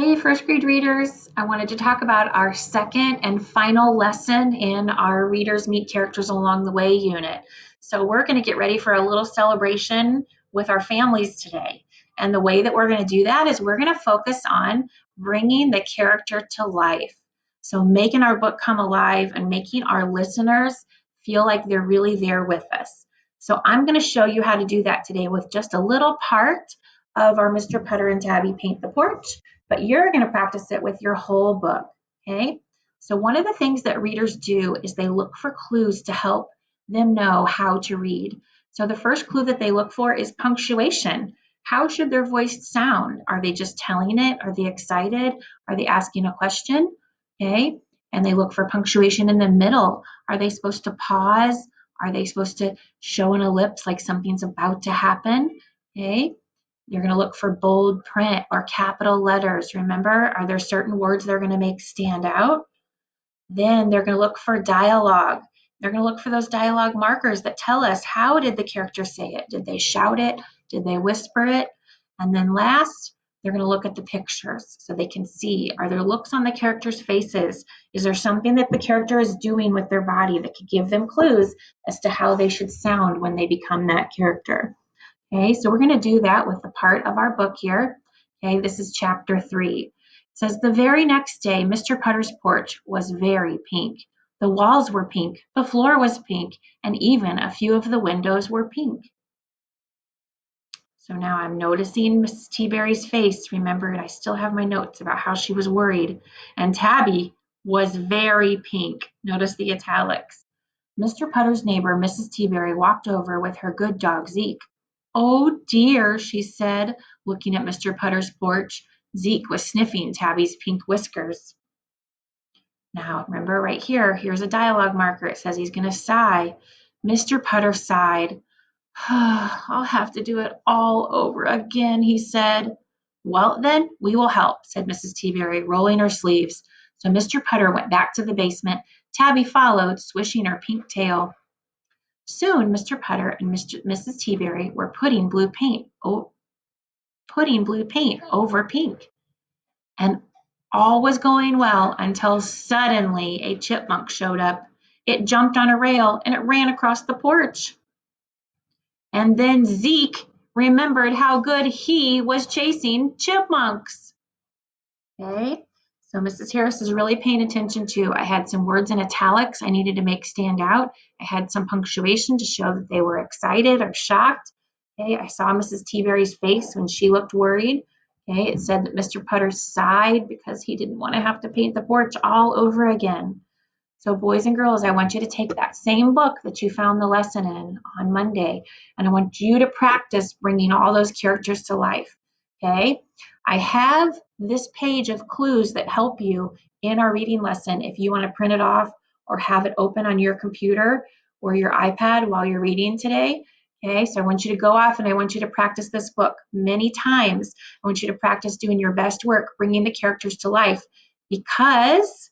Hey, first grade readers, I wanted to talk about our second and final lesson in our Readers Meet Characters Along the Way unit. So we're going to get ready for a little celebration with our families today. And the way that we're going to do that is we're going to focus on bringing the character to life. So making our book come alive and making our listeners feel like they're really there with us. So I'm going to show you how to do that today with just a little part of our Mr. Putter and Tabby Paint the Porch, but you're going to practice it with your whole book, okay? So one of the things that readers do is they look for clues to help them know how to read. So the first clue that they look for is punctuation. How should their voice sound? Are they just telling it? Are they excited? Are they asking a question? Okay, and they look for punctuation in the middle. Are they supposed to pause? Are they supposed to show an ellipse like something's about to happen? Okay, you're going to look for bold print or capital letters. Remember, are there certain words they're going to make stand out? Then they're going to look for dialogue. They're going to look for those dialogue markers that tell us, how did the character say it? Did they shout it? Did they whisper it? And then last, they're going to look at the pictures so they can see, are there looks on the characters' faces? Is there something that the character is doing with their body that could give them clues as to how they should sound when they become that character? Okay, so we're going to do that with the part of our book here. Okay, this is chapter 3. It says, the very next day, Mr. Putter's porch was very pink. The walls were pink, the floor was pink, and even a few of the windows were pink. So now I'm noticing Mrs. Teaberry's face. Remember, I still have my notes about how she was worried. And Tabby was very pink. Notice the italics. Mr. Putter's neighbor, Mrs. Teaberry, walked over with her good dog, Zeke. Oh dear, she said, looking at Mr. Putter's porch. Zeke was sniffing Tabby's pink whiskers. Now, remember right here, here's a dialogue marker. It says he's going to sigh. Mr. Putter sighed. I'll have to do it all over again, he said. Well, then, we will help, said Mrs. Teaberry, rolling her sleeves. So Mr. Putter went back to the basement. Tabby followed, swishing her pink tail. Soon Mr. Putter and Mrs. Teaberry were putting blue paint over pink. And all was going well until suddenly a chipmunk showed up. It jumped on a rail and it ran across the porch. And then Zeke remembered how good he was chasing chipmunks. Okay, so Mrs. Harris is really paying attention too. I had some words in italics I needed to make stand out. I had some punctuation to show that they were excited or shocked. Okay, I saw Mrs. Teaberry's face when she looked worried. Okay, it said that Mr. Putter sighed because he didn't want to have to paint the porch all over again. So boys and girls, I want you to take that same book that you found the lesson in on Monday, and I want you to practice bringing all those characters to life, okay? I have this page of clues that help you in our reading lesson if you want to print it off or have it open on your computer or your iPad while you're reading today, okay? So I want you to go off and I want you to practice this book many times. I want you to practice doing your best work, bringing the characters to life because,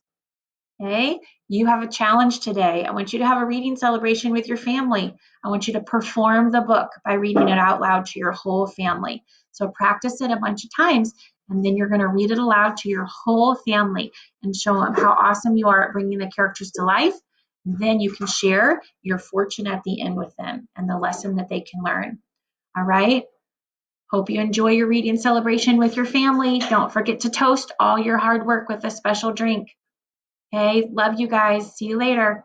okay, you have a challenge today. I want you to have a reading celebration with your family. I want you to perform the book by reading it out loud to your whole family. So practice it a bunch of times, and then you're going to read it aloud to your whole family and show them how awesome you are at bringing the characters to life. Then you can share your fortune at the end with them and the lesson that they can learn. All right? Hope you enjoy your reading celebration with your family. Don't forget to toast all your hard work with a special drink. Okay, love you guys. See you later.